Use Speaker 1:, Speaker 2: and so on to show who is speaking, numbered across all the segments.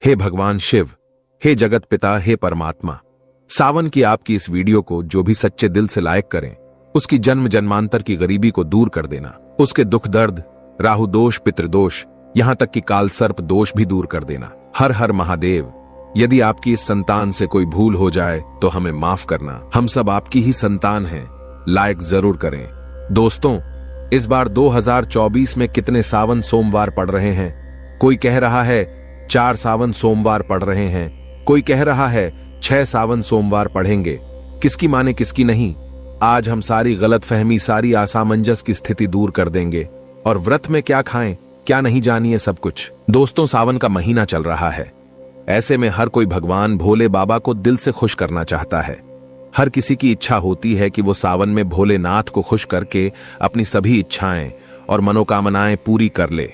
Speaker 1: हे भगवान शिव, हे जगत पिता, हे परमात्मा, सावन की आपकी इस वीडियो को जो भी सच्चे दिल से लाइक करें, उसकी जन्म जन्मांतर की गरीबी को दूर कर देना, उसके दुख दर्द, राहु दोष, पितृदोष, यहां तक कि काल सर्प दोष भी दूर कर देना। हर हर महादेव। यदि आपकी इस संतान से कोई भूल हो जाए तो हमें माफ करना, हम सब आपकी ही संतान हैं। लाइक जरूर करें। दोस्तों, इस बार 2024 में कितने सावन सोमवार पड़ रहे हैं? कोई कह रहा है 4 सावन सोमवार पड़ रहे हैं, कोई कह रहा है 6 सावन सोमवार पढ़ेंगे। किसकी माने किसकी नहीं। आज हम सारी गलतफहमी, सारी असामंजस की स्थिति दूर कर देंगे और व्रत में क्या खाएं क्या नहीं जानिए सब कुछ। दोस्तों, सावन का महीना चल रहा है। ऐसे में हर कोई भगवान भोले बाबा को दिल से खुश करना चाहता है। हर किसी की इच्छा होती है कि वो सावन में भोलेनाथ को खुश करके अपनी सभी इच्छाएं और मनोकामनाएं पूरी कर ले।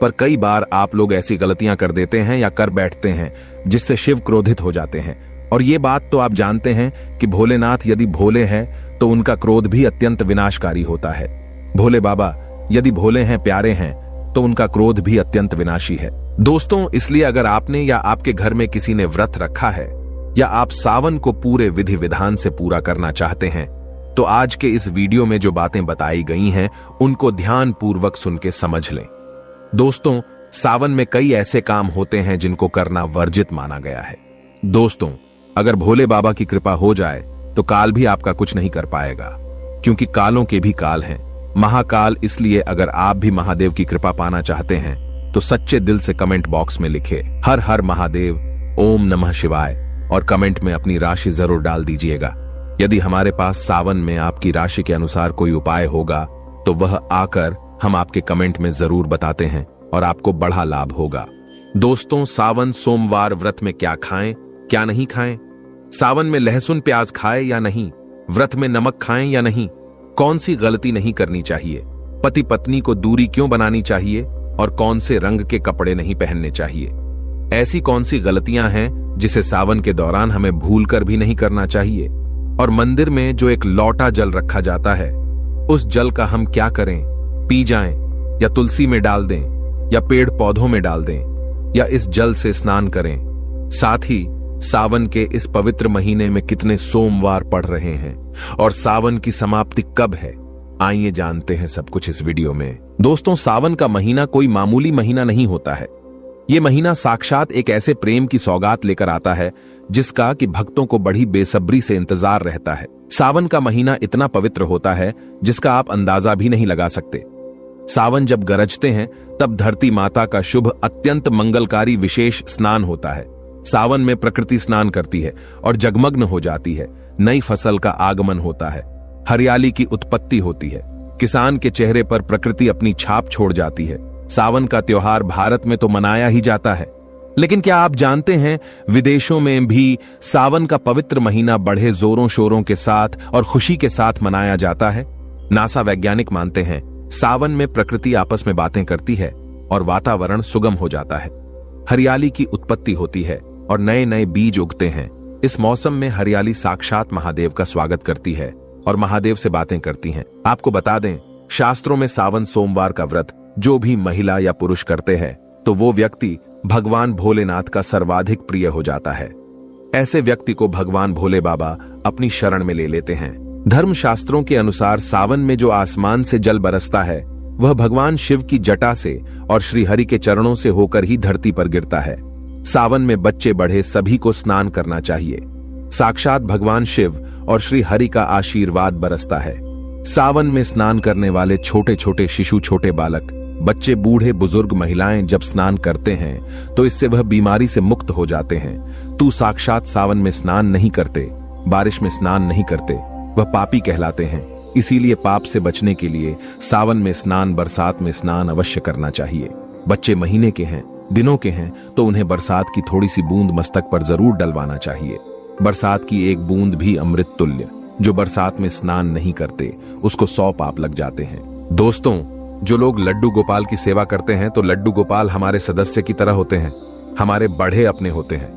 Speaker 1: पर कई बार आप लोग ऐसी गलतियां कर देते हैं या कर बैठते हैं जिससे शिव क्रोधित हो जाते हैं। और ये बात तो आप जानते हैं कि भोलेनाथ यदि भोले हैं तो उनका क्रोध भी अत्यंत विनाशकारी होता है। भोले बाबा यदि भोले हैं, प्यारे हैं, तो उनका क्रोध भी अत्यंत विनाशी है। दोस्तों, इसलिए अगर आपने या आपके घर में किसी ने व्रत रखा है या आप सावन को पूरे विधि विधान से पूरा करना चाहते हैं तो आज के इस वीडियो में जो बातें बताई गई हैं उनको ध्यान पूर्वक सुन के समझ लें। दोस्तों, सावन में कई ऐसे काम होते हैं जिनको करना वर्जित माना गया है। दोस्तों, अगर भोले बाबा की कृपा हो जाए तो काल भी आपका कुछ नहीं कर पाएगा, क्योंकि कालों के भी काल हैं, महाकाल। इसलिए अगर आप भी महादेव की कृपा पाना चाहते हैं तो सच्चे दिल से कमेंट बॉक्स में लिखे हर हर महादेव, ओम नमः शिवाय और कमेंट में अपनी राशि जरूर डाल दीजिएगा। यदि हमारे पास सावन में आपकी राशि के अनुसार कोई उपाय होगा तो वह आकर हम आपके कमेंट में जरूर बताते हैं और आपको बड़ा लाभ होगा। दोस्तों, सावन सोमवार व्रत में क्या खाएं क्या नहीं खाएं, सावन में लहसुन प्याज खाएं या नहीं, व्रत में नमक खाएं या नहीं, कौन सी गलती नहीं करनी चाहिए, पति पत्नी को दूरी क्यों बनानी चाहिए और कौन से रंग के कपड़े नहीं पहनने चाहिए, ऐसी कौन सी गलतियां हैं जिसे सावन के दौरान हमें भूलकर भी नहीं करना चाहिए, और मंदिर में जो एक लौटा जल रखा जाता है उस जल का हम क्या करें, पी जाएं या तुलसी में डाल दें या पेड़ पौधों में डाल दें या इस जल से स्नान करें। साथ ही सावन के इस पवित्र महीने में कितने सोमवार पड़ रहे हैं और सावन की समाप्ति कब है, आइए जानते हैं सब कुछ इस वीडियो में। दोस्तों, सावन का महीना कोई मामूली महीना नहीं होता है। ये महीना साक्षात एक ऐसे प्रेम की सौगात लेकर आता है जिसका कि भक्तों को बड़ी बेसब्री से इंतजार रहता है। सावन का महीना इतना पवित्र होता है जिसका आप अंदाजा भी नहीं लगा सकते। सावन जब गरजते हैं तब धरती माता का शुभ अत्यंत मंगलकारी विशेष स्नान होता है। सावन में प्रकृति स्नान करती है और जगमग्न हो जाती है। नई फसल का आगमन होता है, हरियाली की उत्पत्ति होती है, किसान के चेहरे पर प्रकृति अपनी छाप छोड़ जाती है। सावन का त्योहार भारत में तो मनाया ही जाता है, लेकिन क्या आप जानते हैं विदेशों में भी सावन का पवित्र महीना बड़े जोरों शोरों के साथ और खुशी के साथ मनाया जाता है। नासा वैज्ञानिक मानते हैं सावन में प्रकृति आपस में बातें करती है और वातावरण सुगम हो जाता है, हरियाली की उत्पत्ति होती है और नए नए बीज उगते हैं। इस मौसम में हरियाली साक्षात महादेव का स्वागत करती है और महादेव से बातें करती हैं। आपको बता दें, शास्त्रों में सावन सोमवार का व्रत जो भी महिला या पुरुष करते हैं तो वो व्यक्ति भगवान भोलेनाथ का सर्वाधिक प्रिय हो जाता है। ऐसे व्यक्ति को भगवान भोले बाबा अपनी शरण में ले लेते हैं। धर्म शास्त्रों के अनुसार सावन में जो आसमान से जल बरसता है वह भगवान शिव की जटा से और श्री हरि के चरणों से होकर ही धरती पर गिरता है। सावन में बच्चे बड़े सभी को स्नान करना चाहिए। साक्षात भगवान शिव और श्री हरि का आशीर्वाद बरसता है। सावन में स्नान करने वाले छोटे छोटे शिशु, छोटे बालक, बच्चे, बूढ़े, बुजुर्ग, महिलाएं जब स्नान करते हैं तो इससे वह बीमारी से मुक्त हो जाते हैं। तू साक्षात सावन में स्नान नहीं करते, बारिश में स्नान नहीं करते, वह पापी कहलाते हैं। इसीलिए पाप से बचने के लिए सावन में स्नान, बरसात में स्नान अवश्य करना चाहिए। बच्चे महीने के हैं, दिनों के हैं तो उन्हें बरसात की थोड़ी सी बूंद मस्तक पर जरूर डलवाना चाहिए। बरसात की एक बूंद भी अमृत तुल्य। जो बरसात में स्नान नहीं करते उसको 100 पाप लग जाते हैं। दोस्तों, जो लोग लड्डू गोपाल की सेवा करते हैं तो लड्डू गोपाल हमारे सदस्य की तरह होते हैं, हमारे बढ़े अपने होते हैं,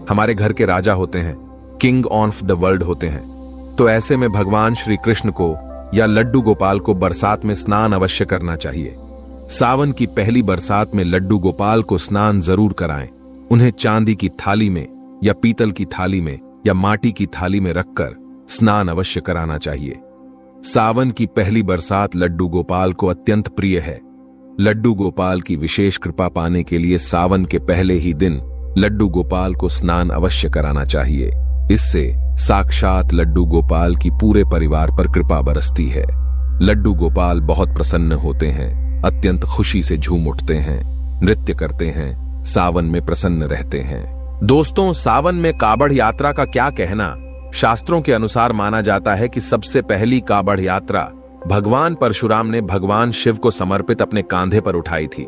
Speaker 1: हमारे घर के राजा होते हैं, किंग ऑफ द वर्ल्ड होते हैं। तो ऐसे में भगवान श्री कृष्ण को या लड्डू गोपाल को बरसात में स्नान अवश्य करना चाहिए। सावन की पहली बरसात में लड्डू गोपाल को स्नान जरूर कराएं। उन्हें चांदी की थाली में या पीतल की थाली में या माटी की थाली में रखकर स्नान अवश्य कराना चाहिए। सावन की पहली बरसात लड्डू गोपाल को अत्यंत प्रिय है। लड्डू गोपाल की विशेष कृपा पाने के लिए सावन के पहले ही दिन लड्डू गोपाल को स्नान अवश्य कराना चाहिए। इससे साक्षात लड्डू गोपाल की पूरे परिवार पर कृपा बरसती है। लड्डू गोपाल बहुत प्रसन्न होते हैं, अत्यंत खुशी से झूम उठते हैं, नृत्य करते हैं, सावन में प्रसन्न रहते हैं। दोस्तों, सावन में कावड़ यात्रा का क्या कहना? शास्त्रों के अनुसार माना जाता है कि सबसे पहली कावड़ यात्रा भगवान परशुराम ने भगवान शिव को समर्पित अपने कांधे पर उठाई थी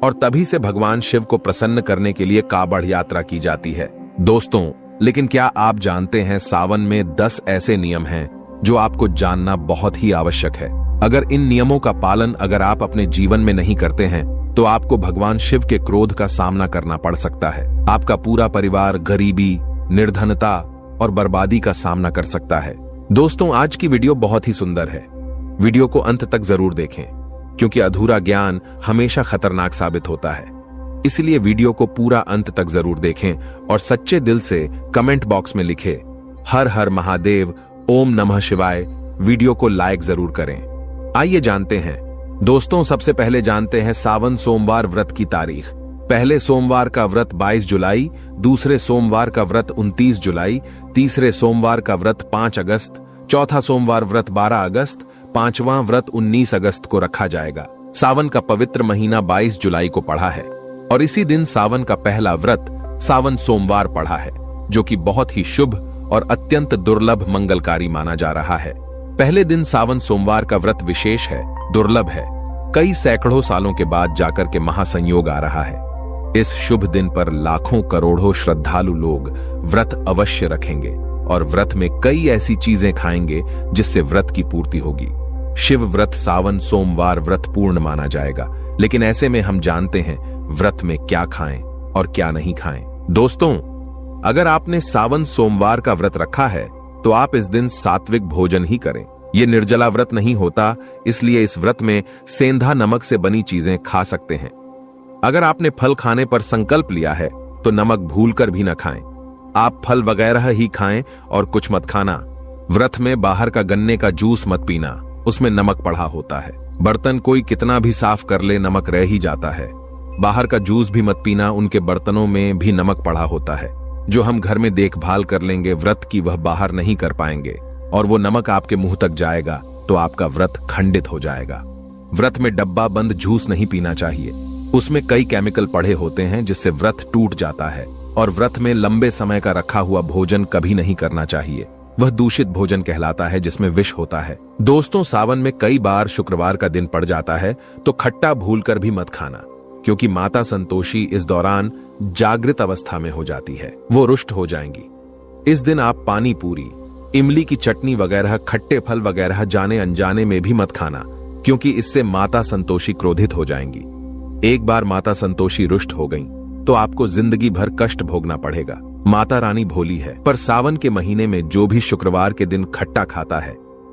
Speaker 1: और तभी से भगवान शिव को प्रसन्न करने के लिए कावड़ यात्रा की जाती है। दोस्तों, लेकिन क्या आप जानते हैं सावन में 10 ऐसे नियम हैं जो आपको जानना बहुत ही आवश्यक है। अगर इन नियमों का पालन अगर आप अपने जीवन में नहीं करते हैं तो आपको भगवान शिव के क्रोध का सामना करना पड़ सकता है। आपका पूरा परिवार गरीबी, निर्धनता और बर्बादी का सामना कर सकता है। दोस्तों, आज की वीडियो बहुत ही सुंदर है। वीडियो को अंत तक जरूर देखें क्योंकि अधूरा ज्ञान हमेशा खतरनाक साबित होता है। इसलिए वीडियो को पूरा अंत तक जरूर देखें और सच्चे दिल से कमेंट बॉक्स में लिखें हर हर महादेव, ओम नमः शिवाय। वीडियो को लाइक जरूर करें। आइए जानते हैं। दोस्तों, सबसे पहले जानते हैं सावन सोमवार व्रत की तारीख। पहले सोमवार का व्रत 22 जुलाई, दूसरे सोमवार का व्रत 29 जुलाई, तीसरे सोमवार का व्रत 5 अगस्त, चौथा सोमवार व्रत 12 अगस्त, पांचवां व्रत 19 अगस्त को रखा जाएगा। सावन का पवित्र महीना 22 जुलाई को पड़ा है और इसी दिन सावन का पहला व्रत सावन सोमवार पड़ा है, जो कि बहुत ही शुभ और अत्यंत दुर्लभ मंगलकारी माना जा रहा है। पहले दिन सावन सोमवार का व्रत विशेष है, दुर्लभ है। कई सैकड़ों सालों के बाद जाकर के महासंयोग आ रहा है। इस शुभ दिन पर लाखों करोड़ों श्रद्धालु लोग व्रत अवश्य रखेंगे और व्रत में कई ऐसी चीजें खाएंगे जिससे व्रत की पूर्ति होगी। शिव व्रत सावन सोमवार व्रत पूर्ण माना जाएगा, लेकिन ऐसे में हम जानते हैं व्रत में क्या खाएं और क्या नहीं खाएं। दोस्तों, अगर आपने सावन सोमवार का व्रत रखा है तो आप इस दिन सात्विक भोजन ही करें। ये निर्जला व्रत नहीं होता, इसलिए इस व्रत में सेंधा नमक से बनी चीजें खा सकते हैं। अगर आपने फल खाने पर संकल्प लिया है तो नमक भूलकर भी न खाएं। आप फल वगैरह ही खाएं और कुछ मत खाना। व्रत में बाहर का गन्ने का जूस मत पीना, उसमें नमक पड़ा होता है। बर्तन कोई कितना भी साफ कर ले नमक रह ही जाता है। बाहर का जूस भी मत पीना, उनके बर्तनों में भी नमक पड़ा होता है। जो हम घर में देखभाल कर लेंगे व्रत की, वह बाहर नहीं कर पाएंगे और वो नमक आपके मुंह तक जाएगा तो आपका व्रत खंडित हो जाएगा। व्रत में डब्बा बंद जूस नहीं पीना चाहिए, उसमें कई केमिकल पड़े होते हैं जिससे व्रत टूट जाता है। और व्रत में लंबे समय का रखा हुआ भोजन कभी नहीं करना चाहिए, वह दूषित भोजन कहलाता है जिसमें विष होता है। दोस्तों, सावन में कई बार शुक्रवार का दिन पड़ जाता है तो खट्टा भूलकर भी मत खाना, क्योंकि माता संतोषी इस दौरान जागृत अवस्था में हो जाती है, वो रुष्ट हो जाएंगी। इस दिन आप पानी पूरी, इमली की चटनी वगैरह, खट्टे फल वगैरह जाने अनजाने में भी मत खाना, क्योंकि इससे माता संतोषी क्रोधित हो जाएंगी। एक बार माता संतोषी रुष्ट हो गई तो आपको जिंदगी भर कष्ट भोगना पड़ेगा। माता रानी भोली है, पर सावन के महीने में जो भी शुक्रवार के दिन खट्टा खाता है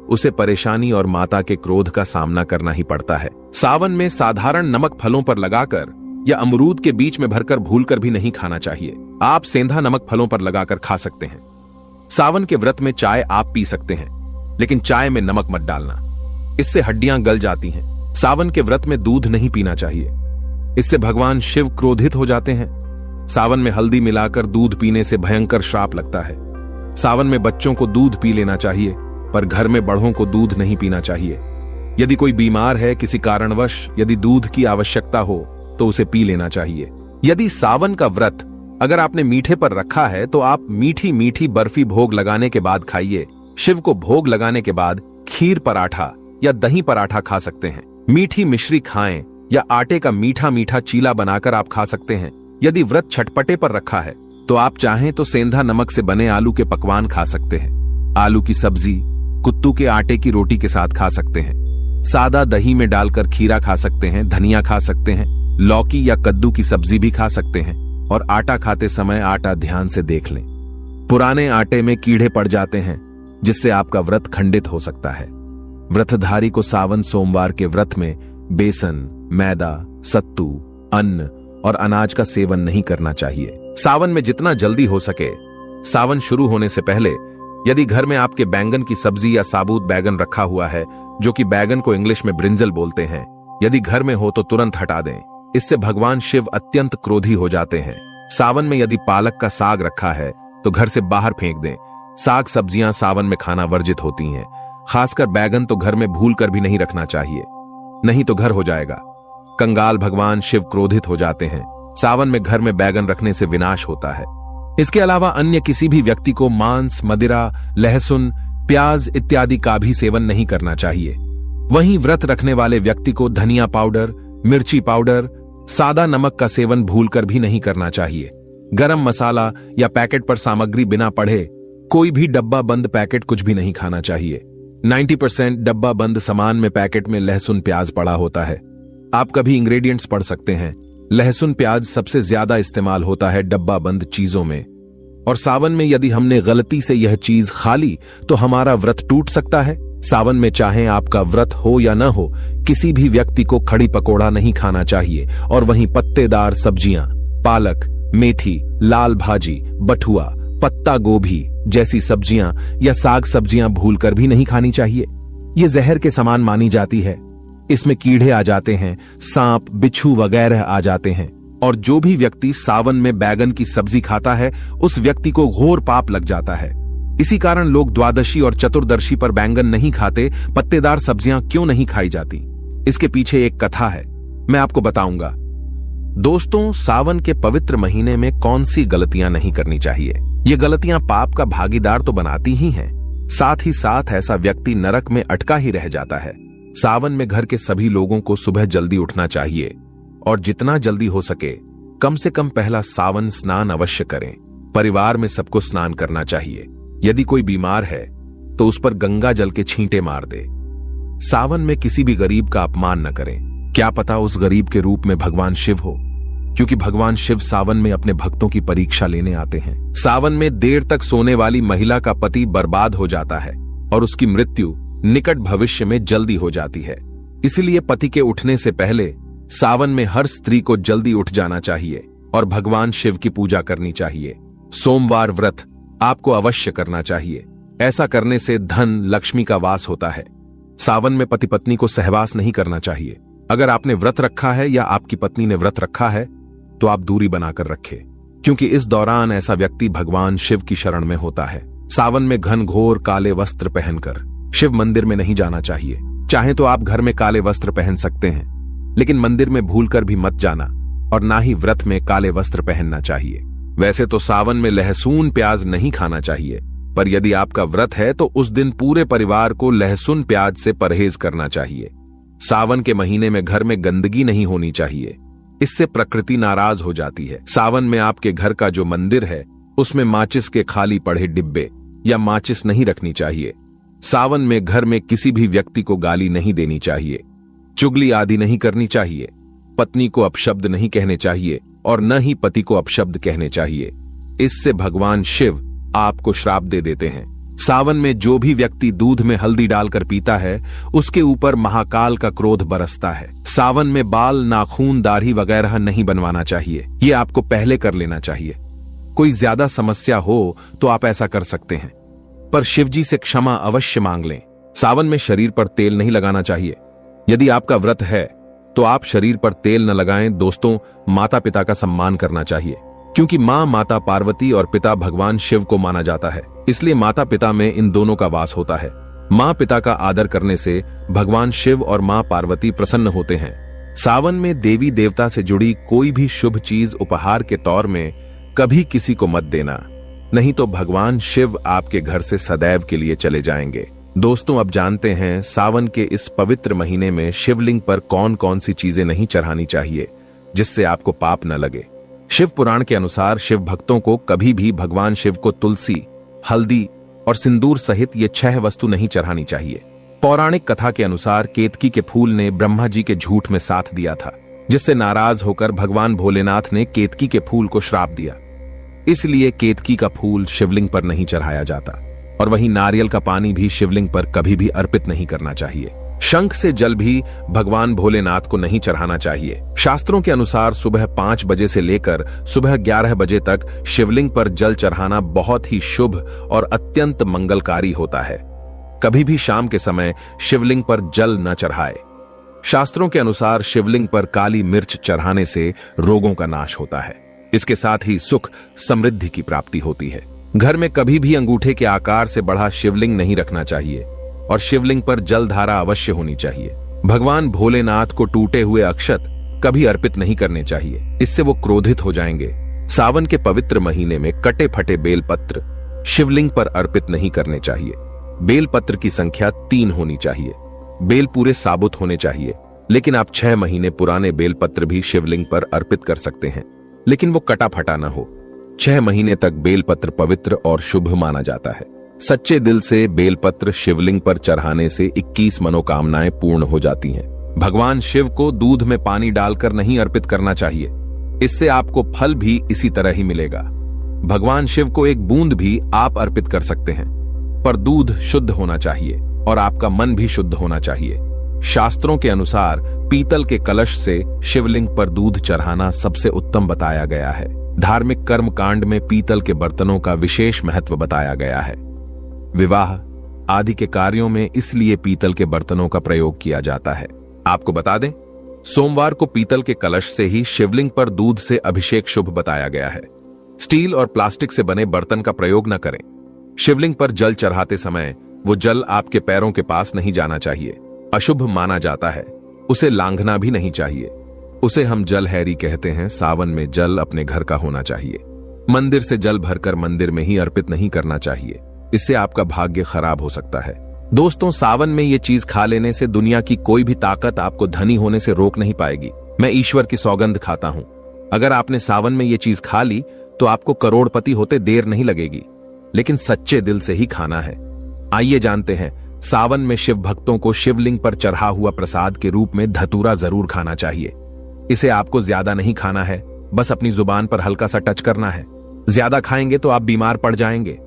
Speaker 1: उसे परेशानी और माता के क्रोध का सामना करना ही पड़ता है। सावन में साधारण नमक फलों पर लगाकर या अमरूद के बीच में भरकर भूलकर भी नहीं खाना चाहिए। आप सेंधा नमक फलों पर लगाकर खा सकते हैं। सावन के व्रत में चाय आप पी सकते हैं, लेकिन चाय में नमक मत डालना, इससे हड्डियां गल जाती हैं। सावन के व्रत में दूध नहीं पीना चाहिए, इससे भगवान शिव क्रोधित हो जाते हैं। सावन में हल्दी मिलाकर दूध पीने से भयंकर श्राप लगता है। सावन में बच्चों को दूध पी लेना चाहिए, पर घर में बड़ों को दूध नहीं पीना चाहिए। यदि कोई बीमार है, किसी कारणवश यदि दूध की आवश्यकता हो तो उसे पी लेना चाहिए। यदि सावन का व्रत अगर आपने मीठे पर रखा है तो आप मीठी मीठी बर्फी भोग लगाने के बाद खाइए। शिव को भोग लगाने के बाद खीर पराठा या दही पराठा खा सकते हैं। मीठी मिश्री खाएं या आटे का मीठा मीठा चीला बनाकर आप खा सकते हैं। यदि व्रत छटपटे पर रखा है तो आप चाहें तो सेंधा नमक से बने आलू के पकवान खा सकते हैं। आलू की सब्जी कुत्तू के आटे की रोटी के साथ खा सकते हैं। सादा दही में डालकर खीरा खा सकते हैं, धनिया खा सकते हैं, लौकी या कद्दू की सब्जी भी खा सकते हैं। और आटा खाते समय आटा ध्यान से देख लें, पुराने आटे में कीड़े पड़ जाते हैं जिससे आपका व्रत खंडित हो सकता है। व्रतधारी को सावन सोमवार के व्रत में बेसन, मैदा, सत्तू, अन्न और अनाज का सेवन नहीं करना चाहिए। सावन में जितना जल्दी हो सके, सावन शुरू होने से पहले यदि घर में आपके बैंगन की सब्जी या साबुत बैगन रखा हुआ है, जो कि बैगन को इंग्लिश में ब्रिंजल बोलते हैं, यदि घर में हो तो तुरंत हटा दें। इससे भगवान शिव अत्यंत क्रोधी हो जाते हैं। सावन में यदि पालक का साग रखा है तो घर से बाहर फेंक दें। साग सब्जियां सावन में खाना वर्जित होती हैं। खासकर बैगन तो घर में भूल कर भी नहीं रखना चाहिए, नहीं तो घर हो जाएगा। कंगाल भगवान शिव क्रोधित हो जाते हैं। सावन में घर में बैगन रखने से विनाश होता है। इसके अलावा अन्य किसी भी व्यक्ति को मांस, मदिरा, लहसुन, प्याज इत्यादि का भी सेवन नहीं करना चाहिए। वहीं व्रत रखने वाले व्यक्ति को धनिया पाउडर, मिर्ची पाउडर, सादा नमक का सेवन भूलकर भी नहीं करना चाहिए। गरम मसाला या पैकेट पर सामग्री बिना पढ़े कोई भी डब्बा बंद पैकेट कुछ भी नहीं खाना चाहिए। 90% डब्बा बंद सामान में पैकेट में लहसुन प्याज पड़ा होता है। आप कभी इंग्रेडिएंट्स पढ़ सकते हैं। लहसुन प्याज सबसे ज्यादा इस्तेमाल होता है डब्बा बंद चीजों में। और सावन में यदि हमने गलती से यह चीज खा ली तो हमारा व्रत टूट सकता है। सावन में चाहे आपका व्रत हो या न हो, किसी भी व्यक्ति को खड़ी पकोड़ा नहीं खाना चाहिए। और वहीं पत्तेदार सब्जियां, पालक, मेथी, लाल भाजी, बथुआ, पत्ता गोभी जैसी सब्जियां या साग सब्जियां भूलकर भी नहीं खानी चाहिए। ये जहर के समान मानी जाती है। इसमें कीड़े आ जाते हैं, सांप, बिच्छू वगैरह आ जाते हैं। और जो भी व्यक्ति सावन में बैगन की सब्जी खाता है, उस व्यक्ति को घोर पाप लग जाता है। इसी कारण लोग द्वादशी और चतुर्दशी पर बैंगन नहीं खाते। पत्तेदार सब्जियां क्यों नहीं खाई जाती, इसके पीछे एक कथा है, मैं आपको बताऊंगा। दोस्तों, सावन के पवित्र महीने में कौन सी गलतियां नहीं करनी चाहिए? ये गलतियां पाप का भागीदार तो बनाती ही हैं, साथ ही साथ ऐसा व्यक्ति नरक में अटका ही रह जाता है। सावन में घर के सभी लोगों को सुबह जल्दी उठना चाहिए और जितना जल्दी हो सके कम से कम पहला सावन स्नान अवश्य करें। परिवार में सबको स्नान करना चाहिए। यदि कोई बीमार है तो उस पर गंगा जल के छींटे मार दे। सावन में किसी भी गरीब का अपमान न करें। क्या पता उस गरीब के रूप में भगवान शिव हो, क्योंकि भगवान शिव सावन में अपने भक्तों की परीक्षा लेने आते हैं। सावन में देर तक सोने वाली महिला का पति बर्बाद हो जाता है और उसकी मृत्यु निकट भविष्य में जल्दी हो जाती है। इसलिए पति के उठने से पहले सावन में हर स्त्री को जल्दी उठ जाना चाहिए और भगवान शिव की पूजा करनी चाहिए। सोमवार व्रत आपको अवश्य करना चाहिए। ऐसा करने से धन, लक्ष्मी का वास होता है। सावन में पति पत्नी को सहवास नहीं करना चाहिए। अगर आपने व्रत रखा है या आपकी पत्नी ने व्रत रखा है तो आप दूरी बनाकर रखें, क्योंकि इस दौरान ऐसा व्यक्ति भगवान शिव की शरण में होता है। सावन में घनघोर काले वस्त्र पहनकर शिव मंदिर में नहीं जाना चाहिए। चाहे तो आप घर में काले वस्त्र पहन सकते हैं, लेकिन मंदिर में भूलकर भी मत जाना और ना ही व्रत में काले वस्त्र पहनना चाहिए। वैसे तो सावन में लहसुन प्याज नहीं खाना चाहिए, पर यदि आपका व्रत है तो उस दिन पूरे परिवार को लहसुन प्याज से परहेज करना चाहिए। सावन के महीने में घर में गंदगी नहीं होनी चाहिए, इससे प्रकृति नाराज हो जाती है। सावन में आपके घर का जो मंदिर है उसमें माचिस के खाली पड़े डिब्बे या माचिस नहीं रखनी चाहिए। सावन में घर में किसी भी व्यक्ति को गाली नहीं देनी चाहिए, चुगली आदि नहीं करनी चाहिए। पत्नी को अपशब्द नहीं कहने चाहिए और न ही पति को अपशब्द कहने चाहिए। इससे भगवान शिव आपको श्राप दे देते हैं। सावन में जो भी व्यक्ति दूध में हल्दी डालकर पीता है उसके ऊपर महाकाल का क्रोध बरसता है। सावन में बाल, नाखून, दाढ़ी वगैरह नहीं बनवाना चाहिए। ये आपको पहले कर लेना चाहिए। कोई ज्यादा समस्या हो तो आप ऐसा कर सकते हैं, पर शिवजी से क्षमा अवश्य मांग लें। सावन में शरीर पर तेल नहीं लगाना चाहिए। यदि आपका व्रत है तो आप शरीर पर तेल न लगाएं। दोस्तों, माता पिता का सम्मान करना चाहिए, क्योंकि माँ माता पार्वती और पिता भगवान शिव को माना जाता है। इसलिए माता पिता में इन दोनों का वास होता है। माँ पिता का आदर करने से भगवान शिव और माँ पार्वती प्रसन्न होते हैं। सावन में देवी देवता से जुड़ी कोई भी शुभ चीज उपहार के तौर में कभी किसी को मत देना, नहीं तो भगवान शिव आपके घर से सदैव के लिए चले जाएंगे। दोस्तों, अब जानते हैं सावन के इस पवित्र महीने में शिवलिंग पर कौन कौन सी चीजें नहीं चढ़ानी चाहिए जिससे आपको पाप न लगे। शिव पुराण के अनुसार शिव भक्तों को कभी भी भगवान शिव को तुलसी, हल्दी और सिंदूर सहित ये 6 वस्तु नहीं चढ़ानी चाहिए। पौराणिक कथा के अनुसार केतकी के फूल ने ब्रह्मा जी के झूठ में साथ दिया था, जिससे नाराज होकर भगवान भोलेनाथ ने केतकी के फूल को श्राप दिया। इसलिए केतकी का फूल शिवलिंग पर नहीं चढ़ाया जाता। और वहीं नारियल का पानी भी शिवलिंग पर कभी भी अर्पित नहीं करना चाहिए। शंख से जल भी भगवान भोलेनाथ को नहीं चढ़ाना चाहिए। शास्त्रों के अनुसार सुबह 5 बजे से लेकर सुबह 11 बजे तक शिवलिंग पर जल चढ़ाना बहुत ही शुभ और अत्यंत मंगलकारी होता है। कभी भी शाम के समय शिवलिंग पर जल न चढ़ाए। शास्त्रों के अनुसार शिवलिंग पर काली मिर्च चढ़ाने से रोगों का नाश होता है। इसके साथ ही सुख समृद्धि की प्राप्ति होती है। घर में कभी भी अंगूठे के आकार से बढ़ा शिवलिंग नहीं रखना चाहिए और शिवलिंग पर जल धारा अवश्य होनी चाहिए। भगवान भोलेनाथ को टूटे हुए अक्षत कभी अर्पित नहीं करने चाहिए, इससे वो क्रोधित हो जाएंगे। सावन के पवित्र महीने में कटे फटे बेलपत्र शिवलिंग पर अर्पित नहीं करने चाहिए। बेलपत्र की संख्या 3 होनी चाहिए। बेल पूरे साबुत होने चाहिए, लेकिन आप 6 महीने पुराने बेलपत्र भी शिवलिंग पर अर्पित कर सकते हैं, लेकिन वो कटा फटा ना हो। 6 महीने तक बेलपत्र पवित्र और शुभ माना जाता है। सच्चे दिल से बेलपत्र शिवलिंग पर चढ़ाने से 21 मनोकामनाएं पूर्ण हो जाती हैं। भगवान शिव को दूध में पानी डालकर नहीं अर्पित करना चाहिए, इससे आपको फल भी इसी तरह ही मिलेगा। भगवान शिव को एक बूंद भी आप अर्पित कर सकते हैं, पर दूध शुद्ध होना चाहिए और आपका मन भी शुद्ध होना चाहिए। शास्त्रों के अनुसार पीतल के कलश से शिवलिंग पर दूध चढ़ाना सबसे उत्तम बताया गया है। धार्मिक कर्म कांड में पीतल के बर्तनों का विशेष महत्व बताया गया है। विवाह आदि के कार्यों में इसलिए पीतल के बर्तनों का प्रयोग किया जाता है। आपको बता दें, सोमवार को पीतल के कलश से ही शिवलिंग पर दूध से अभिषेक शुभ बताया गया है। स्टील और प्लास्टिक से बने बर्तन का प्रयोग न करें। शिवलिंग पर जल चढ़ाते समय वो जल आपके पैरों के पास नहीं जाना चाहिए, अशुभ माना जाता है। उसे लांघना भी नहीं चाहिए। उसे हम जल हैरी कहते हैं। सावन में जल अपने घर का होना चाहिए। मंदिर से जल भरकर मंदिर में ही अर्पित नहीं करना चाहिए, इससे आपका भाग्य खराब हो सकता है। दोस्तों, सावन में ये चीज खा लेने से दुनिया की कोई भी ताकत आपको धनी होने से रोक नहीं पाएगी। मैं ईश्वर की सौगंध खाता हूं, अगर आपने सावन में ये चीज खा ली तो आपको करोड़पति होते देर नहीं लगेगी, लेकिन सच्चे दिल से ही खाना है। आइए जानते हैं, सावन में शिव भक्तों को शिवलिंग पर चढ़ा हुआ प्रसाद के रूप में धतूरा जरूर खाना चाहिए। इसे आपको ज्यादा नहीं खाना है, बस अपनी जुबान पर हल्का सा टच करना है। ज्यादा खाएंगे तो आप बीमार पड़ जाएंगे,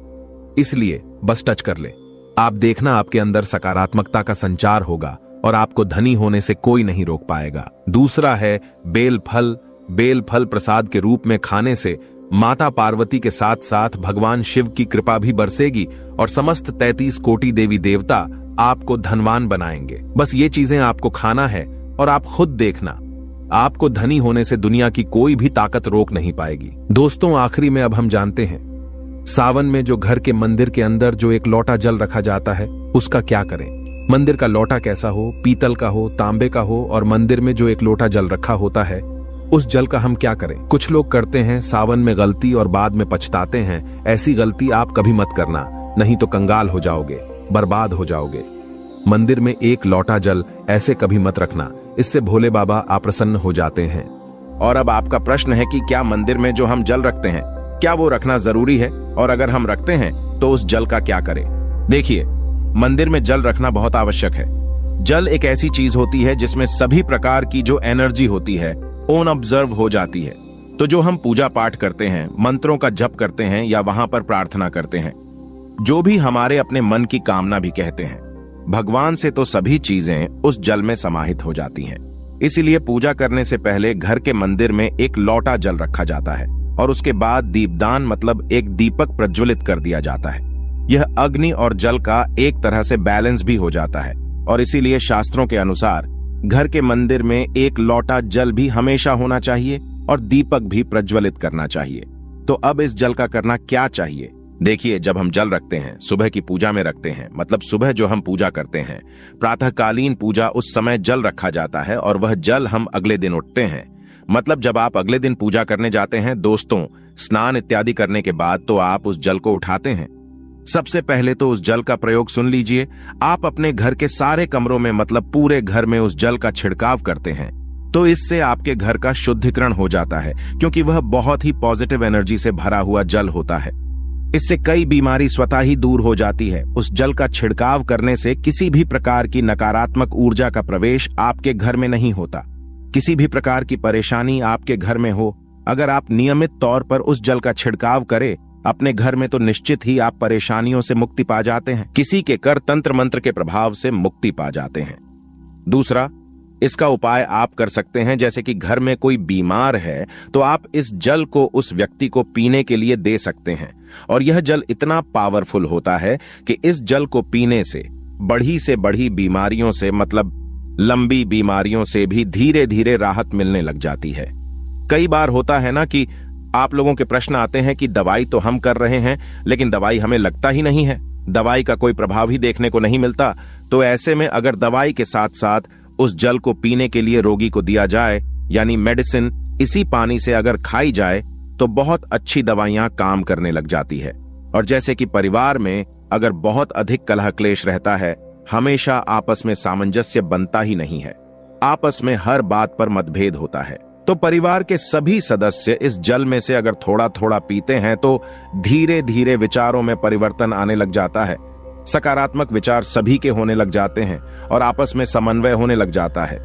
Speaker 1: इसलिए बस टच कर ले। आप देखना, आपके अंदर सकारात्मकता का संचार होगा और आपको धनी होने से कोई नहीं रोक पाएगा। दूसरा है बेल फल। बेल फल प्रसाद के रूप में खाने से माता पार्वती के साथ साथ भगवान शिव की कृपा भी बरसेगी और समस्त 33 कोटि देवी देवता आपको धनवान बनाएंगे। बस ये चीजें आपको खाना है और आप खुद देखना, आपको धनी होने से दुनिया की कोई भी ताकत रोक नहीं पाएगी। दोस्तों, आखिरी में अब हम जानते हैं, सावन में जो घर के मंदिर के अंदर जो एक लोटा जल रखा जाता है उसका क्या करें। मंदिर का लोटा कैसा हो, पीतल का हो, तांबे का हो, और मंदिर में जो एक लोटा जल रखा होता है उस जल का हम क्या करें। कुछ लोग करते हैं सावन में गलती और बाद में पछताते हैं। ऐसी गलती आप कभी मत करना, नहीं तो कंगाल हो जाओगे, बर्बाद हो जाओगे। मंदिर में एक लोटा जल ऐसे कभी मत रखना, इससे भोले बाबा अप्रसन्न हो जाते हैं।
Speaker 2: और अब आपका प्रश्न है कि क्या मंदिर में जो हम जल रखते हैं क्या वो रखना जरूरी है, और अगर हम रखते हैं तो उस जल का क्या करें। देखिए, मंदिर में जल रखना बहुत आवश्यक है। जल एक ऐसी चीज होती है जिसमें सभी प्रकार की जो एनर्जी होती है ऑन ऑब्जर्व हो जाती है। तो जो हम पूजा पाठ करते हैं, मंत्रों का जप करते हैं या वहां पर प्रार्थना करते हैं, जो भी हमारे अपने मन की कामना भी कहते हैं, भगवान से तो सभी चीजें उस जल में समाहित हो जाती हैं। इसीलिए पूजा करने से पहले घर के मंदिर में एक लोटा जल रखा जाता है और उसके बाद दीपदान मतलब एक दीपक प्रज्वलित कर दिया जाता है। यह अग्नि और जल का एक तरह से बैलेंस भी हो जाता है और इसीलिए शास्त्रों के अनुसार घर के मंदिर में एक लोटा जल भी हमेशा होना चाहिए और दीपक भी प्रज्वलित करना चाहिए। तो अब इस जल का करना क्या चाहिए। देखिए, जब हम जल रखते हैं, सुबह की पूजा में रखते हैं, मतलब सुबह जो हम पूजा करते हैं, प्रातःकालीन पूजा, उस समय जल रखा जाता है और वह जल हम अगले दिन उठते हैं। मतलब जब आप अगले दिन पूजा करने जाते हैं दोस्तों, स्नान इत्यादि करने के बाद तो आप उस जल को उठाते हैं। सबसे पहले तो उस जल का प्रयोग सुन लीजिए। आप अपने घर के सारे कमरों में मतलब पूरे घर में उस जल का छिड़काव करते हैं, तो इससे आपके घर का शुद्धिकरण हो जाता है, क्योंकि वह बहुत ही पॉजिटिव एनर्जी से भरा हुआ जल होता है। इससे कई बीमारी स्वतः ही दूर हो जाती है। उस जल का छिड़काव करने से किसी भी प्रकार की नकारात्मक ऊर्जा का प्रवेश आपके घर में नहीं होता। किसी भी प्रकार की परेशानी आपके घर में हो, अगर आप नियमित तौर पर उस जल का छिड़काव करें अपने घर में, तो निश्चित ही आप परेशानियों से मुक्ति पा जाते हैं। किसी के कर तंत्र मंत्र के प्रभाव से मुक्ति पा जाते हैं। दूसरा, इसका उपाय आप कर सकते हैं, जैसे कि घर में कोई बीमार है तो आप इस जल को उस व्यक्ति को पीने के लिए दे सकते हैं। और यह जल इतना पावरफुल होता है कि इस जल को पीने से बड़ी बीमारियों से, मतलब लंबी बीमारियों से भी धीरे धीरे राहत मिलने लग जाती है। कई बार होता है ना कि आप लोगों के प्रश्न आते हैं कि दवाई तो हम कर रहे हैं लेकिन दवाई हमें लगता ही नहीं है, दवाई का कोई प्रभाव ही देखने को नहीं मिलता। तो ऐसे में अगर दवाई के साथ साथ उस जल को पीने के लिए रोगी को दिया जाए, यानी मेडिसिन इसी पानी से अगर खाई जाए, तो बहुत अच्छी दवाइयां काम करने लग जाती है। और जैसे कि परिवार में अगर बहुत अधिक कलह क्लेश रहता है, हमेशा आपस में सामंजस्य बनता ही नहीं है, आपस में हर बात पर मतभेद होता है, तो परिवार के सभी सदस्य इस जल में से अगर थोड़ा थोड़ा पीते हैं तो धीरे धीरे विचारों में परिवर्तन आने लग जाता है, सकारात्मक विचार सभी के होने लग जाते हैं और आपस में समन्वय होने लग जाता है।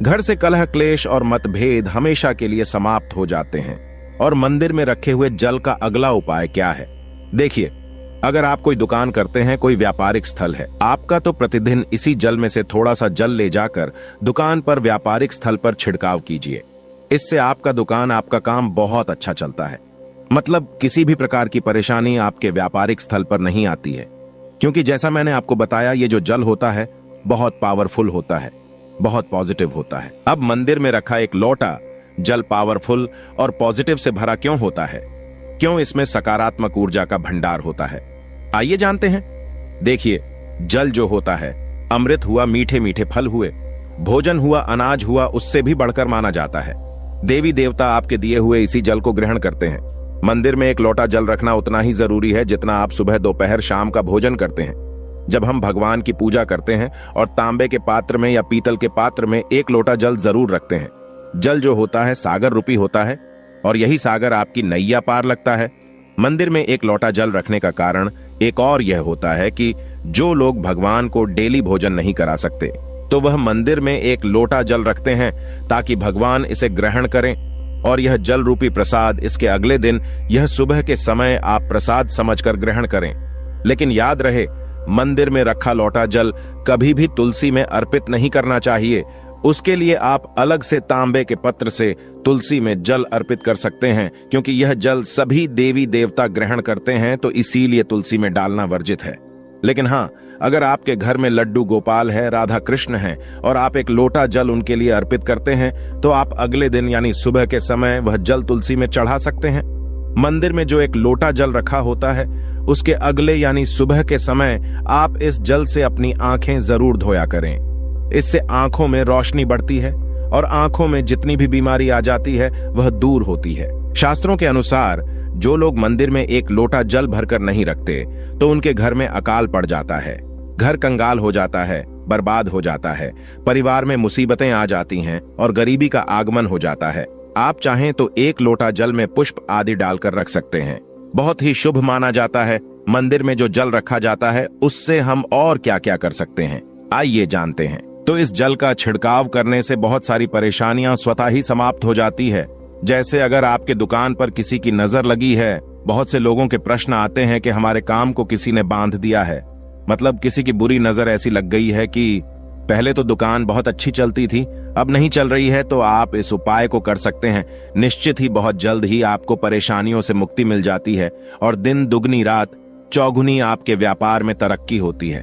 Speaker 2: घर से कलह क्लेश और मतभेद हमेशा के लिए समाप्त हो जाते हैं। और मंदिर में रखे हुए जल का अगला उपाय क्या है? देखिए, अगर आप कोई दुकान करते हैं, कोई व्यापारिक स्थल है आपका, तो प्रतिदिन इसी जल में से थोड़ा सा जल ले जाकर दुकान पर, व्यापारिक स्थल पर छिड़काव कीजिए। इससे आपका दुकान, आपका काम बहुत अच्छा चलता है। मतलब किसी भी प्रकार की परेशानी आपके व्यापारिक स्थल पर नहीं आती है, क्योंकि जैसा मैंने आपको बताया, ये जो जल होता है बहुत पावरफुल होता है, बहुत पॉजिटिव होता है। अब मंदिर में रखा एक लोटा जल पावरफुल और पॉजिटिव से भरा क्यों होता है? क्यों इसमें सकारात्मक ऊर्जा का भंडार होता है? आइए जानते हैं। देखिए, जल जो होता है, अमृत हुआ, मीठे मीठे फल हुए, भोजन हुआ, अनाज हुआ, उससे भी बढ़कर माना जाता है। देवी देवता आपके दिए हुए इसी जल को ग्रहण करते हैं। मंदिर में एक लोटा जल रखना उतना ही जरूरी है जितना आप सुबह, दोपहर, शाम का भोजन करते हैं। जब हम भगवान की पूजा करते हैं और तांबे के पात्र में या पीतल के पात्र में एक लोटा जल जरूर रखते हैं। जल जो होता है सागर रूपी होता है और यही सागर आपकी नैया पार लगता है। मंदिर में एक लोटा जल रखने का कारण एक और यह होता है कि जो लोग भगवान को डेली भोजन नहीं करा सकते, तो वह मंदिर में एक लोटा जल रखते हैं ताकि भगवान इसे ग्रहण करें और यह जल रूपी प्रसाद इसके अगले दिन, यह सुबह के समय आप प्रसाद समझकर ग्रहण करें। लेकिन याद रहे, मंदिर में रखा लोटा जल कभी भी तुलसी में अर्पित नहीं करना चाहिए। उसके लिए आप अलग से तांबे के पत्र से तुलसी में जल अर्पित कर सकते हैं, क्योंकि यह जल सभी देवी देवता ग्रहण करते हैं, तो इसीलिए तुलसी में डालना वर्जित है। लेकिन हाँ, अगर आपके घर में लड्डू गोपाल है, राधा कृष्ण है और आप एक लोटा जल उनके लिए अर्पित करते हैं, तो आप अगले दिन यानी सुबह के समय वह जल तुलसी में चढ़ा सकते हैं। मंदिर में जो एक लोटा जल रखा होता है, उसके अगले यानी सुबह के समय आप इस जल से अपनी आंखें जरूर धोया करें। इससे आंखों में रोशनी बढ़ती है और आंखों में जितनी भी बीमारी आ जाती है वह दूर होती है। शास्त्रों के अनुसार जो लोग मंदिर में एक लोटा जल भरकर नहीं रखते, तो उनके घर में अकाल पड़ जाता है, घर कंगाल हो जाता है, बर्बाद हो जाता है, परिवार में मुसीबतें आ जाती हैं और गरीबी का आगमन हो जाता है। आप चाहें तो एक लोटा जल में पुष्प आदि डालकर रख सकते हैं, बहुत ही शुभ माना जाता है। मंदिर में जो जल रखा जाता है उससे हम और क्या क्या कर सकते हैं, आइए जानते हैं। तो इस जल का छिड़काव करने से बहुत सारी परेशानियां स्वतः ही समाप्त हो जाती है। जैसे अगर आपके दुकान पर किसी की नजर लगी है, बहुत से लोगों के प्रश्न आते हैं कि हमारे काम को किसी ने बांध दिया है, मतलब किसी की बुरी नजर ऐसी लग गई है कि पहले तो दुकान बहुत अच्छी चलती थी, अब नहीं चल रही है, तो आप इस उपाय को कर सकते हैं। निश्चित ही बहुत जल्द ही आपको परेशानियों से मुक्ति मिल जाती है और दिन दुगनी रात चौगुनी आपके व्यापार में तरक्की होती है।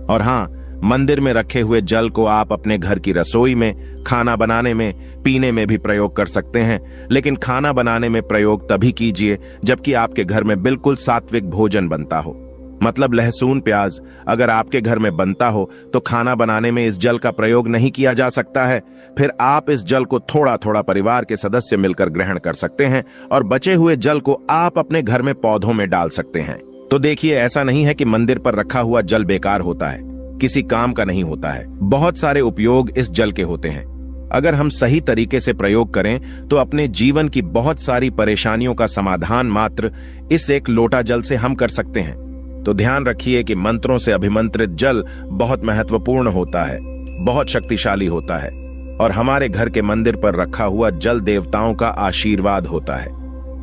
Speaker 2: और हाँ, मंदिर में रखे हुए जल को आप अपने घर की रसोई में, खाना बनाने में, पीने में भी प्रयोग कर सकते हैं। लेकिन खाना बनाने में प्रयोग तभी कीजिए जबकि आपके घर में बिल्कुल सात्विक भोजन बनता हो, मतलब लहसुन प्याज अगर आपके घर में बनता हो तो खाना बनाने में इस जल का प्रयोग नहीं किया जा सकता है। फिर आप इस जल को थोड़ा थोड़ा परिवार के सदस्य मिलकर ग्रहण कर सकते हैं और बचे हुए जल को आप अपने घर में पौधों में डाल सकते हैं। तो देखिए, ऐसा नहीं है कि मंदिर पर रखा हुआ जल बेकार होता है, किसी काम का नहीं होता है। बहुत सारे उपयोग इस जल के होते हैं। अगर हम सही तरीके से प्रयोग करें तो अपने जीवन की बहुत सारी परेशानियों का समाधान मात्र इस एक लोटा जल से हम कर सकते हैं। तो ध्यान रखिए कि मंत्रों से अभिमंत्रित जल बहुत महत्वपूर्ण होता है, बहुत शक्तिशाली होता है और हमारे घर के मंदिर पर रखा हुआ जल देवताओं का आशीर्वाद होता है,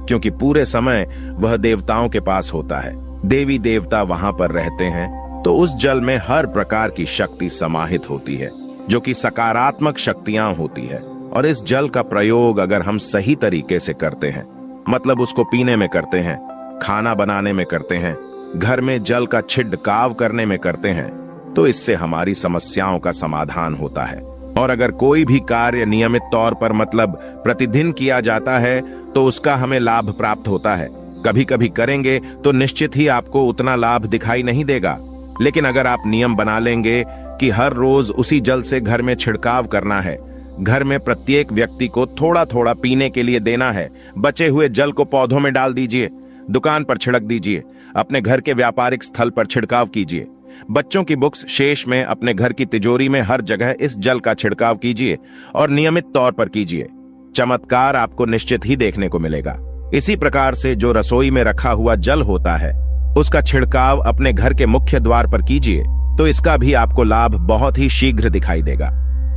Speaker 2: क्योंकि पूरे समय वह देवताओं के पास होता है। देवी देवता वहां पर रहते हैं, तो उस जल में हर प्रकार की शक्ति समाहित होती है। जो कि सकारात्मक शक्तियां होती है। और इस जल का प्रयोग अगर हम सही तरीके से करते हैं, मतलब उसको पीने में करते हैं, खाना बनाने में करते हैं, घर में जल का छिड़काव करने में करते हैं, तो इससे हमारी समस्याओं का समाधान होता है। और अगर कोई भी कार्य नियमित तौर पर मतलब प्रतिदिन किया जाता है तो उसका हमें लाभ प्राप्त होता है। कभी कभी करेंगे तो निश्चित ही आपको उतना लाभ दिखाई नहीं देगा, लेकिन अगर आप नियम बना लेंगे कि हर रोज उसी जल से घर में छिड़काव करना है, घर में प्रत्येक व्यक्ति को थोड़ा थोड़ा पीने के लिए देना है, बचे हुए जल को पौधों में डाल दीजिए, दुकान पर छिड़क दीजिए, अपने घर के व्यापारिक स्थल पर छिड़काव कीजिए, बच्चों की बुक्स शेष में, अपने घर की तिजोरी में, हर जगह इस जल का छिड़काव कीजिए और नियमित तौर पर कीजिए। चमत्कार आपको निश्चित ही देखने को मिलेगा। इसी प्रकार से जो रसोई में रखा हुआ जल होता है, उसका छिड़काव अपने घर के मुख्य द्वार पर कीजिए, तो इसका भी आपको लाभ बहुत ही शीघ्र दिखाई देगा।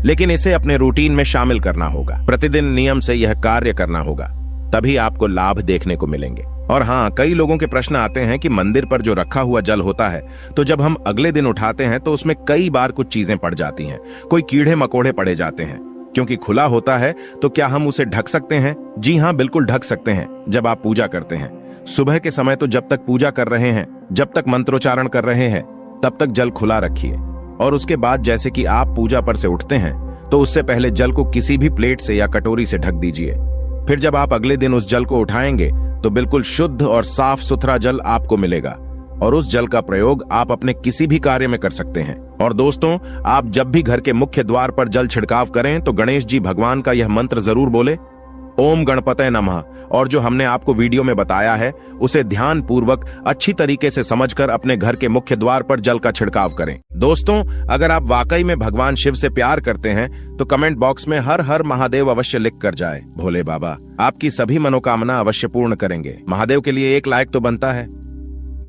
Speaker 2: लेकिन इसे अपने रूटीन में शामिल करना होगा, प्रतिदिन नियम से यह कार्य करना होगा, तभी आपको लाभ देखने को मिलेंगे। और हाँ, कई लोगों के प्रश्न आते हैं कि मंदिर पर जो रखा हुआ जल होता है, तो जब हम अगले दिन उठाते हैं तो उसमें कई बार कुछ चीजें पड़ जाती हैं, कोई कीड़े मकोड़े पड़े जाते हैं। क्योंकि खुला होता है तो क्या हम उसे ढक सकते हैं? जी हाँ, बिल्कुल ढक सकते हैं। जब आप पूजा करते हैं सुबह के समय, तो जब तक पूजा कर रहे हैं, जब तक मंत्रोच्चारण कर रहे हैं, तब तक जल खुला रखिए। और उसके बाद जैसे कि आप पूजा पर से उठते हैं, तो उससे पहले जल को किसी भी प्लेट से या कटोरी से ढक दीजिए। फिर जब आप अगले दिन उस जल को उठाएंगे तो बिल्कुल शुद्ध और साफ सुथरा जल आपको मिलेगा, और उस जल का प्रयोग आप अपने किसी भी कार्य में कर सकते हैं। और दोस्तों, आप जब भी घर के मुख्य द्वार पर जल छिड़काव करें तो गणेश जी भगवान का यह मंत्र जरूर बोले, ओम गणपतये नमः। और जो हमने आपको वीडियो में बताया है उसे ध्यान पूर्वक अच्छी तरीके से समझकर अपने घर के मुख्य द्वार पर जल का छिड़काव करें। दोस्तों, अगर आप वाकई में भगवान शिव से प्यार करते हैं तो कमेंट बॉक्स में हर हर महादेव अवश्य लिख कर जाए। भोले बाबा आपकी सभी मनोकामना अवश्य पूर्ण करेंगे। महादेव के लिए एक लाइक तो बनता है।